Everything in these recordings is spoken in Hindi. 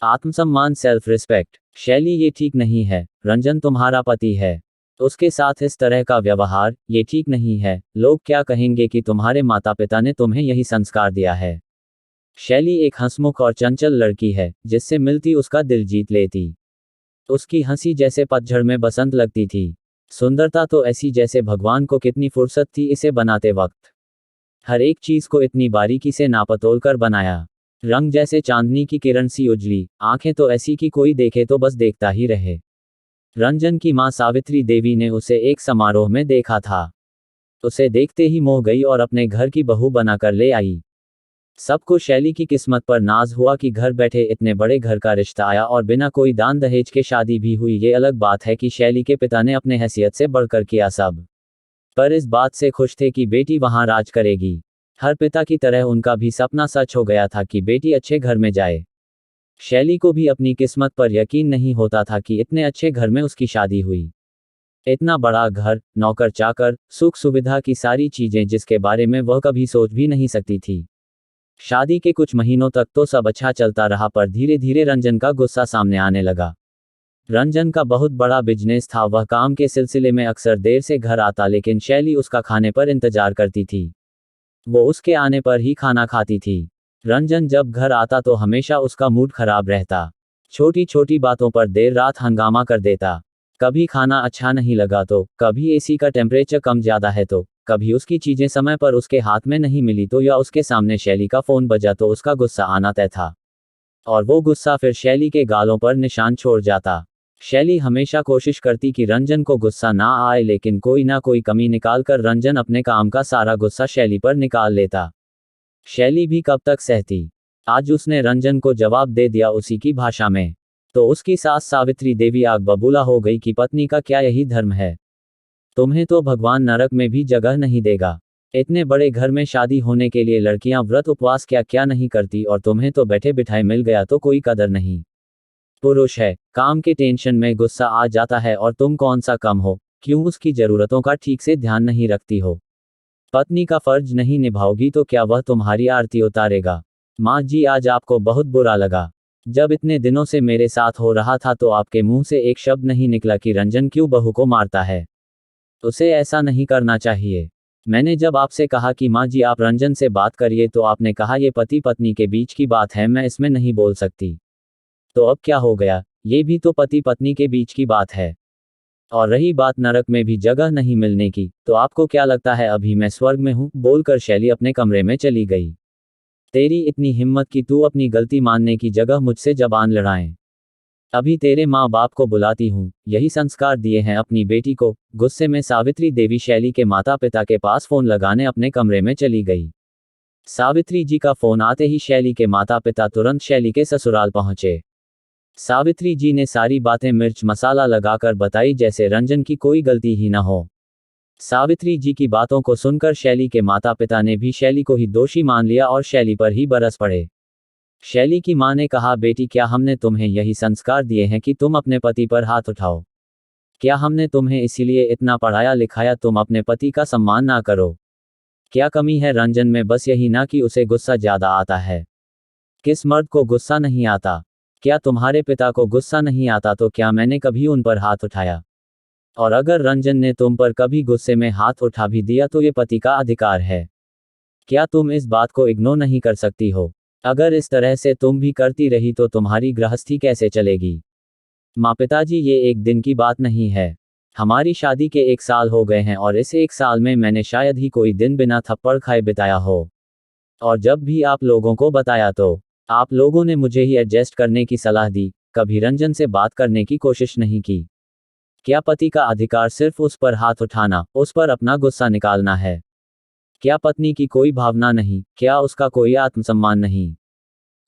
आत्मसम्मान, सेल्फ रिस्पेक्ट। शैली, ये ठीक नहीं है। रंजन तुम्हारा पति है, उसके साथ इस तरह का व्यवहार ये ठीक नहीं है। लोग क्या कहेंगे कि तुम्हारे माता पिता ने तुम्हें यही संस्कार दिया है। शैली एक हंसमुख और चंचल लड़की है, जिससे मिलती उसका दिल जीत लेती। उसकी हंसी जैसे पतझड़ में बसंत लगती थी। सुंदरता तो ऐसी जैसे भगवान को कितनी फुर्सत थी इसे बनाते वक्त। हर एक चीज को इतनी बारीकी से नापतोल कर बनाया। रंग जैसे चांदनी की किरण सी उजली, आंखें तो ऐसी कि कोई देखे तो बस देखता ही रहे। रंजन की मां सावित्री देवी ने उसे एक समारोह में देखा था। उसे देखते ही मोह गई और अपने घर की बहू बनाकर ले आई। सबको शैली की किस्मत पर नाज हुआ कि घर बैठे इतने बड़े घर का रिश्ता आया और बिना कोई दान दहेज के शादी भी हुई। ये अलग बात है कि शैली के पिता ने अपने हैसियत से बढ़कर किया सब, पर इस बात से खुश थे कि बेटी वहां राज करेगी। हर पिता की तरह उनका भी सपना सच हो गया था कि बेटी अच्छे घर में जाए। शैली को भी अपनी किस्मत पर यकीन नहीं होता था कि इतने अच्छे घर में उसकी शादी हुई। इतना बड़ा घर, नौकर चाकर, सुख सुविधा की सारी चीजें जिसके बारे में वह कभी सोच भी नहीं सकती थी। शादी के कुछ महीनों तक तो सब अच्छा चलता रहा, पर धीरे धीरे रंजन का गुस्सा सामने आने लगा। रंजन का बहुत बड़ा बिजनेस था, वह काम के सिलसिले में अक्सर देर से घर आता, लेकिन शैली उसका खाने पर इंतजार करती थी। वो उसके आने पर ही खाना खाती थी। रंजन जब घर आता तो हमेशा उसका मूड खराब रहता। छोटी छोटी बातों पर देर रात हंगामा कर देता। कभी खाना अच्छा नहीं लगा तो, कभी एसी का टेम्परेचर कम ज्यादा है तो, कभी उसकी चीजें समय पर उसके हाथ में नहीं मिली तो, या उसके सामने शैली का फोन बजा तो उसका गुस्सा आना तय था। और वो गुस्सा फिर शैली के गालों पर निशान छोड़ जाता। शैली हमेशा कोशिश करती कि रंजन को गुस्सा ना आए, लेकिन कोई ना कोई कमी निकालकर रंजन अपने काम का सारा गुस्सा शैली पर निकाल लेता। शैली भी कब तक सहती। आज उसने रंजन को जवाब दे दिया उसी की भाषा में। तो उसकी सास सावित्री देवी आग बबूला हो गई कि पत्नी का क्या यही धर्म है। तुम्हें तो भगवान नरक में भी जगह नहीं देगा। इतने बड़े घर में शादी होने के लिए लड़कियां व्रत उपवास क्या क्या नहीं करती, और तुम्हें तो बैठे बिठाए मिल गया तो कोई कदर नहीं। पुरुष है, काम के टेंशन में गुस्सा आ जाता है, और तुम कौन सा कम हो, क्यों उसकी जरूरतों का ठीक से ध्यान नहीं रखती हो। पत्नी का फर्ज नहीं निभाओगी तो क्या वह तुम्हारी आरती उतारेगा। माँ जी, आज आपको बहुत बुरा लगा। जब इतने दिनों से मेरे साथ हो रहा था तो आपके मुंह से एक शब्द नहीं निकला कि रंजन क्यों बहू को मारता है। उसे ऐसा नहीं करना चाहिए। मैंने जब आपसे कहा कि माँ जी आप रंजन से बात करिए तो आपने कहा ये पति पत्नी के बीच की बात है, मैं इसमें नहीं बोल सकती। तो अब क्या हो गया, ये भी तो पति पत्नी के बीच की बात है। और रही बात नरक में भी जगह नहीं मिलने की, तो आपको क्या लगता है अभी मैं स्वर्ग में हूं, बोलकर शैली अपने कमरे में चली गई। तेरी इतनी हिम्मत कि तू अपनी गलती मानने की जगह मुझसे जबान लड़ाए। अभी तेरे माँ बाप को बुलाती हूँ, यही संस्कार दिए हैं अपनी बेटी को। गुस्से में सावित्री देवी शैली के माता पिता के पास फोन लगाने अपने कमरे में चली गई। सावित्री जी का फोन आते ही शैली के माता पिता तुरंत शैली के ससुराल पहुंचे। सावित्री जी ने सारी बातें मिर्च मसाला लगाकर बताई, जैसे रंजन की कोई गलती ही न हो। सावित्री जी की बातों को सुनकर शैली के माता पिता ने भी शैली को ही दोषी मान लिया और शैली पर ही बरस पड़े। शैली की मां ने कहा, बेटी क्या हमने तुम्हें यही संस्कार दिए हैं कि तुम अपने पति पर हाथ उठाओ। क्या हमने तुम्हें इसीलिए इतना पढ़ाया लिखाया तुम अपने पति का सम्मान ना करो। क्या कमी है रंजन में, बस यही ना कि उसे गुस्सा ज्यादा आता है। किस मर्द को गुस्सा नहीं आता। क्या तुम्हारे पिता को गुस्सा नहीं आता तो क्या मैंने कभी उन पर हाथ उठाया। और अगर रंजन ने तुम पर कभी गुस्से में हाथ उठा भी दिया तो ये पति का अधिकार है। क्या तुम इस बात को इग्नोर नहीं कर सकती हो। अगर इस तरह से तुम भी करती रही तो तुम्हारी गृहस्थी कैसे चलेगी। माँ पिताजी, ये एक दिन की बात नहीं है। हमारी शादी के 1 साल हो गए हैं और इस 1 साल में मैंने शायद ही कोई दिन बिना थप्पड़ खाए बिताया हो। और जब भी आप लोगों को बताया तो आप लोगों ने मुझे ही एडजस्ट करने की सलाह दी, कभी रंजन से बात करने की कोशिश नहीं की। क्या पति का अधिकार सिर्फ उस पर हाथ उठाना, उस पर अपना गुस्सा निकालना है। क्या पत्नी की कोई भावना नहीं, क्या उसका कोई आत्मसम्मान नहीं।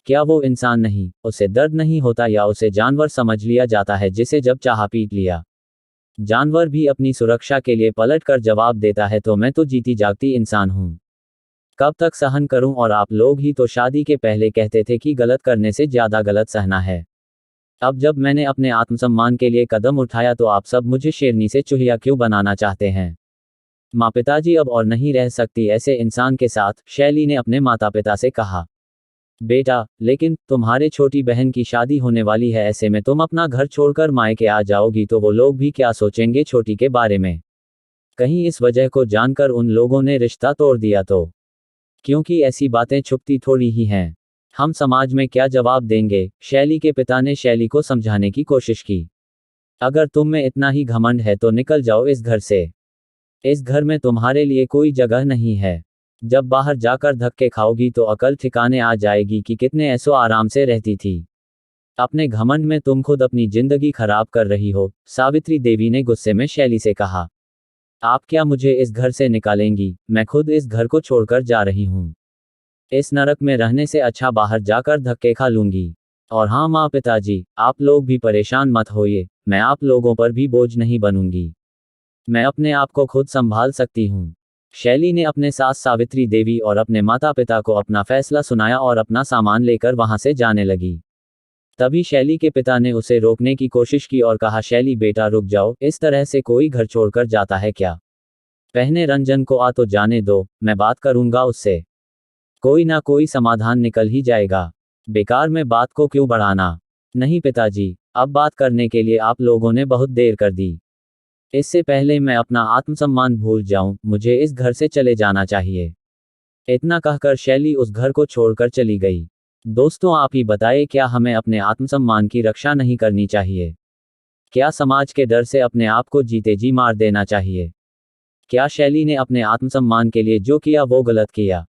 क्या वो इंसान नहीं, उसे दर्द नहीं होता, या उसे जानवर समझ लिया जाता है जिसे जब चाहा पीट लिया। जानवर भी अपनी सुरक्षा के लिए पलट कर जवाब देता है, तो मैं तो जीती जागती इंसान हूं। कब तक सहन करूं, और आप लोग ही तो शादी के पहले कहते थे कि गलत करने से ज्यादा गलत सहना है। अब जब मैंने अपने आत्मसम्मान के लिए कदम उठाया तो आप सब मुझे शेरनी से चूहिया क्यों बनाना चाहते हैं। माँ पिताजी अब और नहीं रह सकती ऐसे इंसान के साथ, शैली ने अपने माता पिता से कहा। बेटा, लेकिन तुम्हारे छोटी बहन की शादी होने वाली है, ऐसे में तुम अपना घर छोड़कर मायके आ जाओगी तो वो लोग भी क्या सोचेंगे छोटी के बारे में। कहीं इस वजह को जानकर उन लोगों ने रिश्ता तोड़ दिया तो। क्योंकि ऐसी बातें छुपती थोड़ी ही हैं। हम समाज में क्या जवाब देंगे। शैली के पिता ने शैली को समझाने की कोशिश की। अगर तुम में इतना ही घमंड है तो निकल जाओ इस घर से। इस घर में तुम्हारे लिए कोई जगह नहीं है। जब बाहर जाकर धक्के खाओगी तो अकल ठिकाने आ जाएगी कि कितने ऐसो आराम से रहती थी। अपने घमंड में तुम खुद अपनी जिंदगी खराब कर रही हो, सावित्री देवी ने गुस्से में शैली से कहा। आप क्या मुझे इस घर से निकालेंगी? मैं खुद इस घर को छोड़कर जा रही हूँ। इस नरक में रहने से अच्छा बाहर जाकर धक्के खा लूंगी। और हाँ माँ पिताजी, आप लोग भी परेशान मत होइए, मैं आप लोगों पर भी बोझ नहीं बनूंगी। मैं अपने आप को खुद संभाल सकती हूँ। शैली ने अपने सास सावित्री देवी और अपने माता पिता को अपना फैसला सुनाया और अपना सामान लेकर वहां से जाने लगी। तभी शैली के पिता ने उसे रोकने की कोशिश की और कहा, शैली बेटा रुक जाओ, इस तरह से कोई घर छोड़कर जाता है क्या? पहले रंजन को आ तो जाने दो, मैं बात करूंगा उससे। कोई ना कोई समाधान निकल ही जाएगा। बेकार में बात को क्यों बढ़ाना? नहीं पिताजी, अब बात करने के लिए आप लोगों ने बहुत देर कर दी। इससे पहले मैं अपना आत्मसम्मान भूल जाऊं, मुझे इस घर से चले जाना चाहिए। इतना कहकर शैली उस घर को छोड़कर चली गई। दोस्तों आप ही बताइए, क्या हमें अपने आत्मसम्मान की रक्षा नहीं करनी चाहिए? क्या समाज के डर से अपने आप को जीते जी मार देना चाहिए? क्या शैली ने अपने आत्मसम्मान के लिए जो किया वो गलत किया?